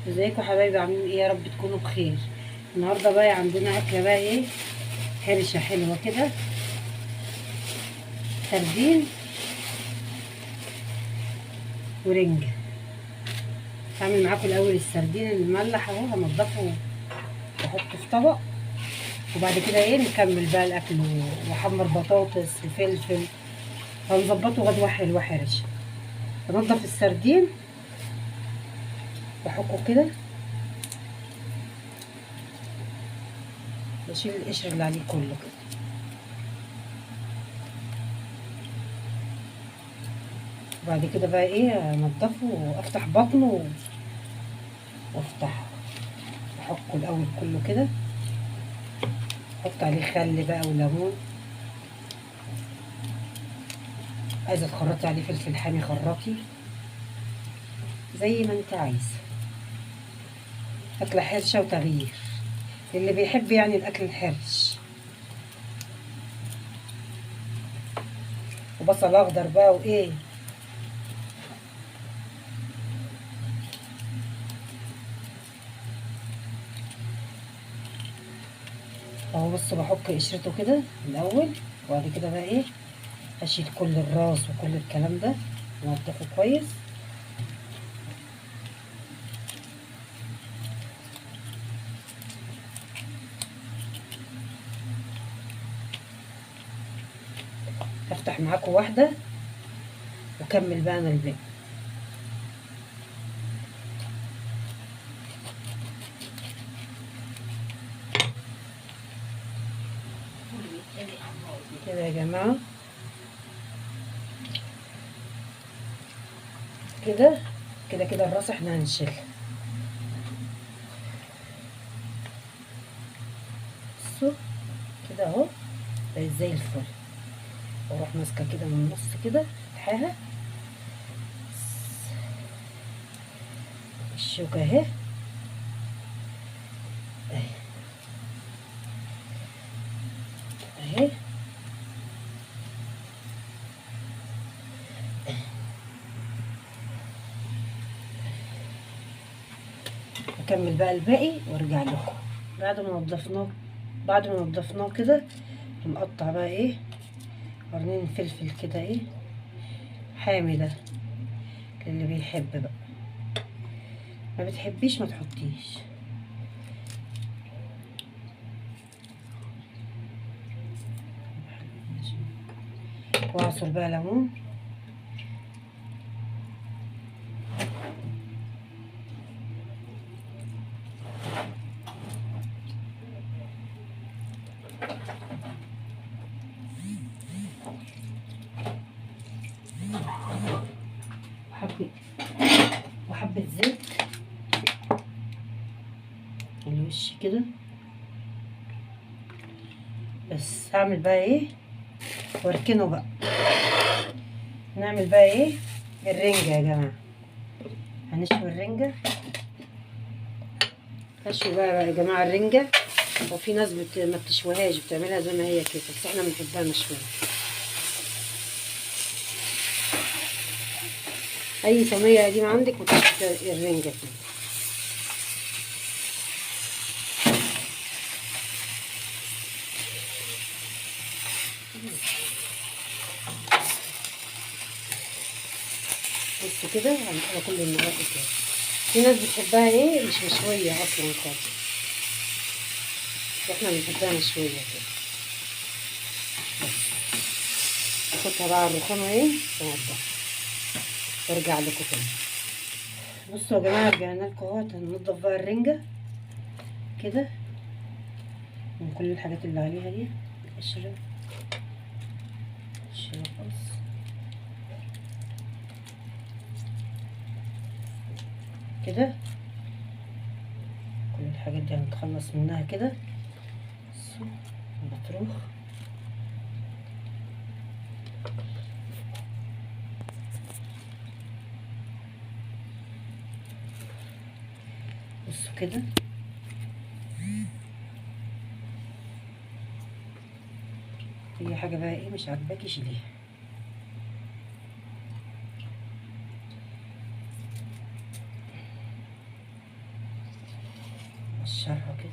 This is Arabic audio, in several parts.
ازيكم حبايبي؟ عاملين ايه؟ يا رب تكونوا بخير. النهارده بقى عندنا اكله بقى ايه، حرشه حلوه كده، سردين ورنجه. هعمل معاكم الاول السردين المملح اهو، هنضفه واحطه في طبق، وبعد كده ايه نكمل بقى الاكل واحمر بطاطس وفلفل، هنظبطه غدوه حلوه حرشه. هنضف السردين بحطه كده، بشيل القشر اللي عليه كله كده، وبعد كده بقى ايه انضفه وافتح بطنه وافتحه، احكه الاول كله كده، احط عليه خل بقى وليمون، عايزه تخرطي عليه فلفل حامي خرطي زي ما انت عايزه. اكله حرشه وتغيير اللي بيحب يعني الاكل الحرش. وبصل اخضر بقى وايه، اهو بص بحك قشرته كده الاول، وبعد كده بقى ايه اشيل كل الراس وكل الكلام ده وانضفه كويس. هفتح معاكم واحده وكمل بقى انا الباقي. كده يا جماعه، كده كده كده الراس احنا هنشيلها. بصوا كده اهو بقت زي الفل، واروح ماسكه كده من النص كده فتحاها الشوكه اهي، اهي اكمل بقى الباقي وارجع لكم. بعد ما نضفناه كده هنقطع بقى ايه قرنين فلفل كده ايه حامي ده اللي بيحب بقى، ما بتحبيش ما تحطيش. واعصر بقى ليمون، وحبة وحبة زيت الوش كده. بس هعمل بقى ايه واركنه بقى. نعمل بقى ايه الرنجة يا جماعة، هنشوي الرنجة. هشوي بقى يا جماعة الرنجة، وفي ناس ما بتشويهاش بتعملها زي ما هي كده، بس احنا بنحبها مشوية. اي صينية قديمة عندك وتحط الرنجة كده. بص كده هنحطها كل المرات كده. في ناس بتحبها ايه مش مشوية اصلا خالص، احنا بنحبها مشوية كده. احطها بقى على الرخامة ايه وانضفها وارجع لكم تاني. بصوا يا جماعة رجعنا لكم اهوت. هننضف بقى الرنجة كده من كل الحاجات اللي عليها دي، القشرة خالص كده. كل الحاجات دي هنتخلص منها كده. بصوا البطروخ، بصوا كده. اي حاجة بقى ايه مش عاجباكي شيليها. نقشرها كده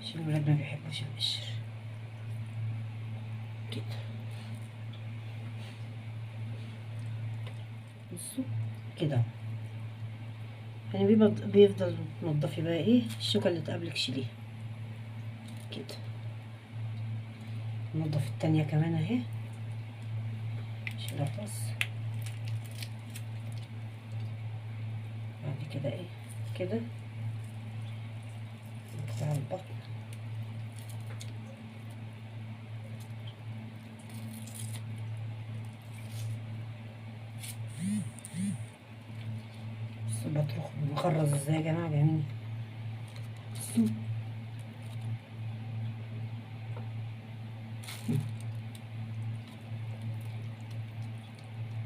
عشان الولاد ما بيحبوش القشر كده. بصوا كده يعني بيفضل تنضفي بقى ايه الشوكه اللي تقابلك شيليها كده. ننضف التانية كمان اهي شيلها بس. بعد كده ايه كده نقطع البطن بصوا بطرخ مخرز ازاي يا جماعه جميل. بصوا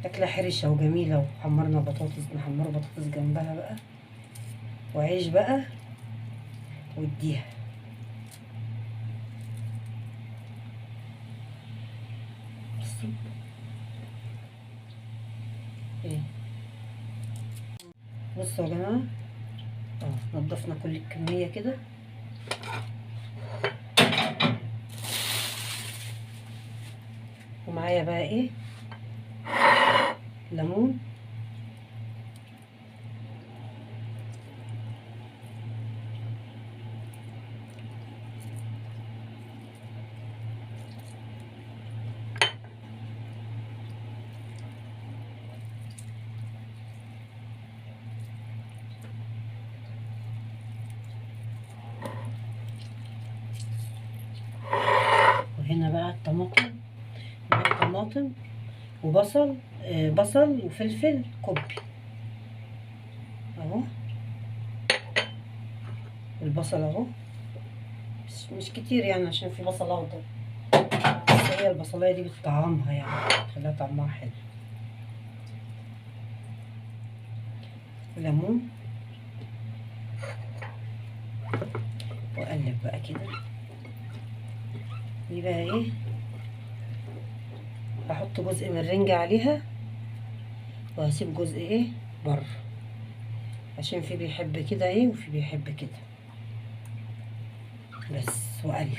أكلة حرشة وجميلة. وحمرنا بطاطس، نحمر بطاطس جنبها بقى وعيش بقى واديها. بصوا ايه بصوا يا جماعة نضفنا كل الكمية كده. ومعايا بقى ايه ليمون وهنا بقى الطماطم. معايا طماطم وبصل بصل وفلفل كوبي اهو. البصل اهو مش كتير يعني عشان في بصل اخضر، بس هي البصلايه دي بتطعمها يعني بتخليها طعمها حلو. ليمون واقلب بقى كده. دي بقى ايه هحط جزء من الرنجة عليها وهسيب جزء ايه بره عشان في بيحب كده ايه وفي بيحب كده بس. واقلب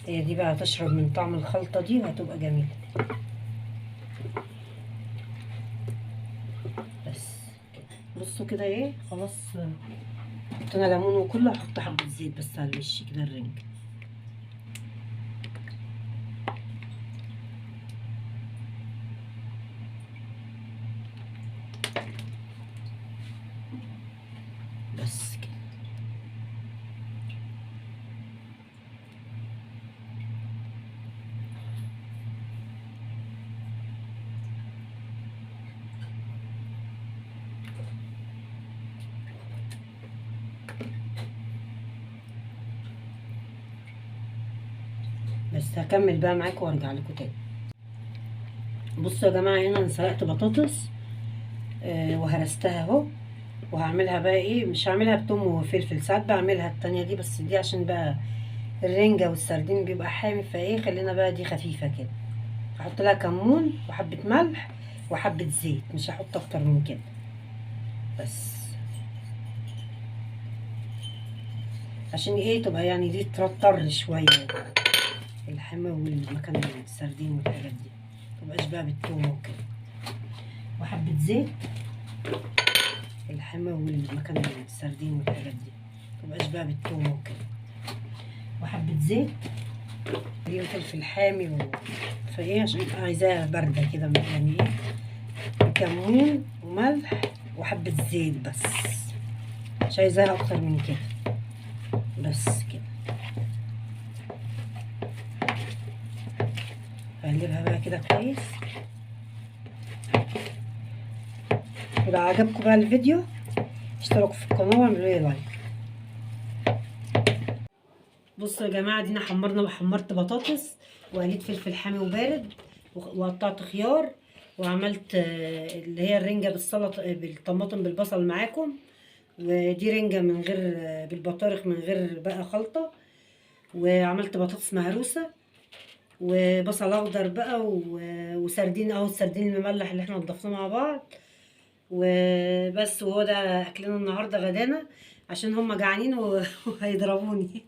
هي دي بقى هتشرب من طعم الخلطة دي وهتبقى جميلة بس. بصوا كده ايه خلاص حطينا ليمون وكله. هحط حبة زيت بس على الوش كده الرنج. بس كده بس. هكمل بقى معاكم وارجع لكم تاني. بصوا يا جماعه هنا انا سلقت بطاطس وهرستها اهو. وهعملها بقى ايه مش هعملها بتوم وفلفل، ساعات بعملها التانية دي بس دي عشان بقى الرنجة والسردين بيبقى حامي فايه خلينا بقى دي خفيفة كده. هحط لها كمون وحبة ملح وحبة زيت، مش هحط اكتر من كده بس عشان ايه تبقى يعني دي ترطر شوية الحمى والمكان السردين والحاجات دي متبقاش بقى بالتوم وكده. وحبة زيت الحمى والمكان السردين والحاجات دي متبقاش بقى بالتوم وكده. وحبة زيت دي فلفل حامي فايه عشان عايزاها باردة كده يعني ايه. كمون وملح وحبة زيت بس، مش عايزاها اكتر من كده بس كده. هقلبها بقى كده كويس. ولو عجبكم بقى الفيديو اشتركوا في القناة واعملوا لي لايك. بصوا يا جماعة دينا حمرت بطاطس وقليت فلفل حامي وبارد وقطعت خيار وعملت اللي هي الرنجة بالسلطة بالطماطم بالبصل معاكم. ودي رنجة من غير بالبطارخ من غير بقى خلطة. وعملت بطاطس مهروسة وبصل اخضر بقى وسردين اهو السردين المملح اللي احنا نضفناه مع بعض وبس. وهو ده اكلنا النهارده غدانا. عشان هم جعانين وهيضربوني،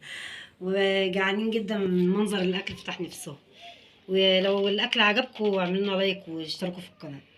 وجعانين جدا من منظر الاكل فتح نفسهم. ولو الاكل عجبكم اعملوا لنا لايك واشتركوا في القناه.